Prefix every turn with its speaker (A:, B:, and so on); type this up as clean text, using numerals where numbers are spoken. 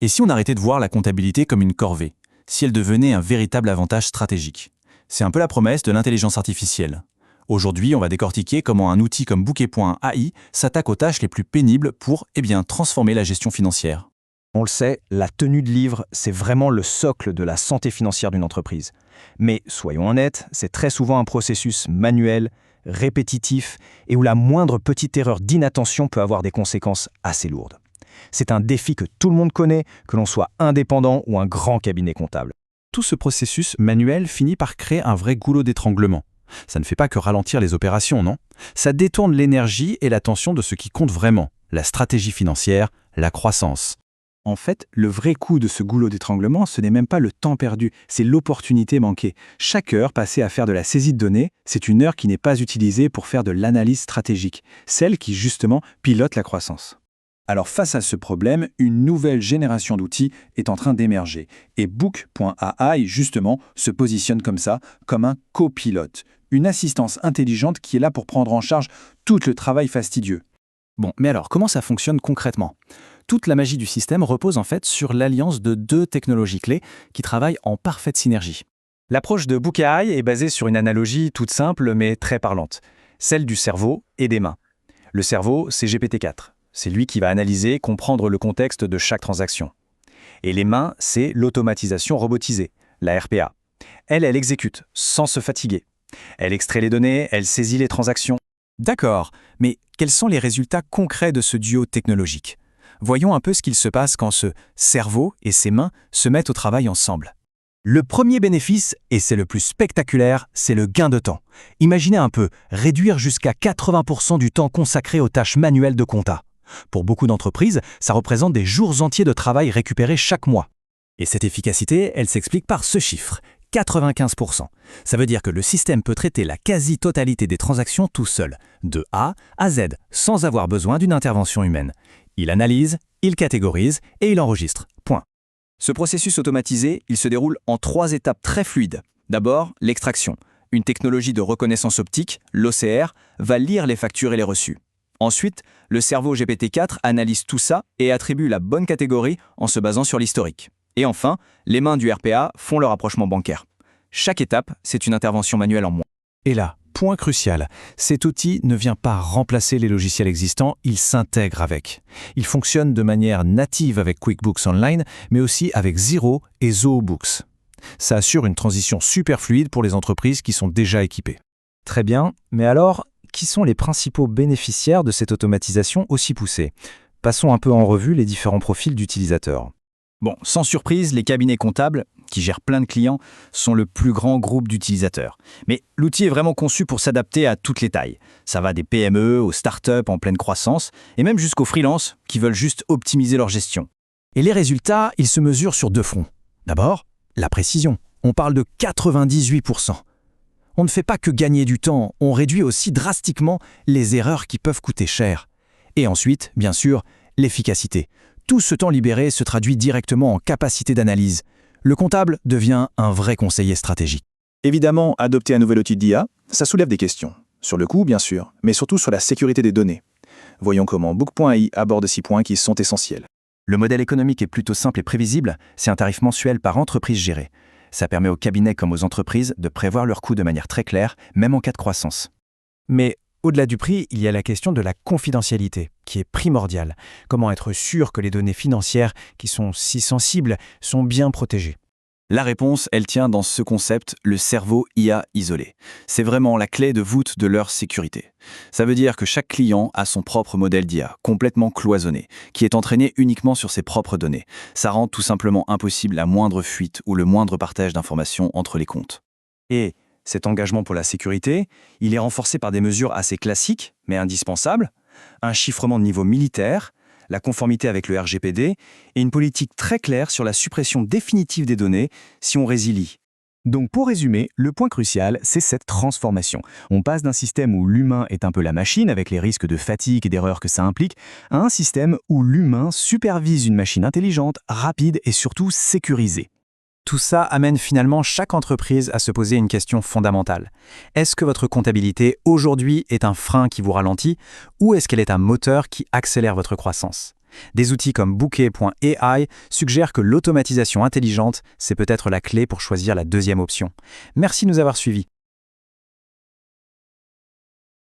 A: Et si on arrêtait de voir la comptabilité comme une corvée, si elle devenait un véritable avantage stratégique? C'est un peu la promesse de l'intelligence artificielle. Aujourd'hui, on va décortiquer comment un outil comme Bouquet.ai s'attaque aux tâches les plus pénibles pour, transformer la gestion financière.
B: On le sait, la tenue de livre, c'est vraiment le socle de la santé financière d'une entreprise. Mais soyons honnêtes, c'est très souvent un processus manuel, répétitif et où la moindre petite erreur d'inattention peut avoir des conséquences assez lourdes. C'est un défi que tout le monde connaît, que l'on soit indépendant ou un grand cabinet comptable.
A: Tout ce processus manuel finit par créer un vrai goulot d'étranglement. Ça ne fait pas que ralentir les opérations, non? Ça détourne l'énergie et l'attention de ce qui compte vraiment, la stratégie financière, la croissance.
C: En fait, le vrai coût de ce goulot d'étranglement, ce n'est même pas le temps perdu, c'est l'opportunité manquée. Chaque heure passée à faire de la saisie de données, c'est une heure qui n'est pas utilisée pour faire de l'analyse stratégique, celle qui justement pilote la croissance. Alors face à ce problème, une nouvelle génération d'outils est en train d'émerger. Et Book.ai, justement, se positionne comme ça, comme un copilote. Une assistance intelligente qui est là pour prendre en charge tout le travail fastidieux.
A: Bon, mais alors, comment ça fonctionne concrètement? Toute la magie du système repose en fait sur l'alliance de deux technologies clés qui travaillent en parfaite synergie.
B: L'approche de Bouquet.ai est basée sur une analogie toute simple mais très parlante, celle du cerveau et des mains. Le cerveau, c'est GPT-4. C'est lui qui va analyser, comprendre le contexte de chaque transaction. Et les mains, c'est l'automatisation robotisée, la RPA. Elle exécute, sans se fatiguer. Elle extrait les données, elle saisit les transactions.
A: D'accord, mais quels sont les résultats concrets de ce duo technologique? Voyons un peu ce qu'il se passe quand ce cerveau et ses mains se mettent au travail ensemble.
B: Le premier bénéfice, et c'est le plus spectaculaire, c'est le gain de temps. Imaginez un peu, réduire jusqu'à 80% du temps consacré aux tâches manuelles de compta. Pour beaucoup d'entreprises, ça représente des jours entiers de travail récupérés chaque mois.
A: Et cette efficacité, elle s'explique par ce chiffre, 95%. Ça veut dire que le système peut traiter la quasi-totalité des transactions tout seul, de A à Z, sans avoir besoin d'une intervention humaine. Il analyse, il catégorise et il enregistre. Point.
B: Ce processus automatisé, il se déroule en 3 étapes très fluides. D'abord, l'extraction. Une technologie de reconnaissance optique, l'OCR, va lire les factures et les reçus. Ensuite, le cerveau GPT-4 analyse tout ça et attribue la bonne catégorie en se basant sur l'historique. Et enfin, les mains du RPA font le rapprochement bancaire. Chaque étape, c'est une intervention manuelle en moins.
A: Et là, point crucial, cet outil ne vient pas remplacer les logiciels existants, il s'intègre avec. Il fonctionne de manière native avec QuickBooks Online, mais aussi avec Xero et ZooBooks. Ça assure une transition super fluide pour les entreprises qui sont déjà équipées.
B: Très bien, mais alors, qui sont les principaux bénéficiaires de cette automatisation aussi poussée? Passons un peu en revue les différents profils d'utilisateurs.
C: Bon, sans surprise, les cabinets comptables, qui gèrent plein de clients, sont le plus grand groupe d'utilisateurs. Mais l'outil est vraiment conçu pour s'adapter à toutes les tailles. Ça va des PME aux startups en pleine croissance, et même jusqu'aux freelances qui veulent juste optimiser leur gestion.
A: Et les résultats, ils se mesurent sur 2 fronts. D'abord, la précision. On parle de 98%. On ne fait pas que gagner du temps, on réduit aussi drastiquement les erreurs qui peuvent coûter cher. Et ensuite, bien sûr, l'efficacité. Tout ce temps libéré se traduit directement en capacité d'analyse. Le comptable devient un vrai conseiller stratégique.
C: Évidemment, adopter un nouvel outil d'IA, ça soulève des questions. Sur le coût, bien sûr, mais surtout sur la sécurité des données. Voyons comment Book.ai aborde 6 points qui sont essentiels.
B: Le modèle économique est plutôt simple et prévisible, c'est un tarif mensuel par entreprise gérée. Ça permet aux cabinets comme aux entreprises de prévoir leurs coûts de manière très claire, même en cas de croissance. Mais au-delà du prix, il y a la question de la confidentialité, qui est primordiale. Comment être sûr que les données financières, qui sont si sensibles, sont bien protégées?
C: La réponse, elle tient dans ce concept, le cerveau IA isolé. C'est vraiment la clé de voûte de leur sécurité. Ça veut dire que chaque client a son propre modèle d'IA, complètement cloisonné, qui est entraîné uniquement sur ses propres données. Ça rend tout simplement impossible la moindre fuite ou le moindre partage d'informations entre les comptes.
B: Et cet engagement pour la sécurité, il est renforcé par des mesures assez classiques, mais indispensables, un chiffrement de niveau militaire, la conformité avec le RGPD et une politique très claire sur la suppression définitive des données si on résilie. Donc pour résumer, le point crucial, c'est cette transformation. On passe d'un système où l'humain est un peu la machine, avec les risques de fatigue et d'erreur que ça implique, à un système où l'humain supervise une machine intelligente, rapide et surtout sécurisée. Tout ça amène finalement chaque entreprise à se poser une question fondamentale. Est-ce que votre comptabilité aujourd'hui est un frein qui vous ralentit ou est-ce qu'elle est un moteur qui accélère votre croissance?
D: Des outils comme Bouquet.ai suggèrent que l'automatisation intelligente, c'est peut-être la clé pour choisir la deuxième option. Merci de nous avoir suivis.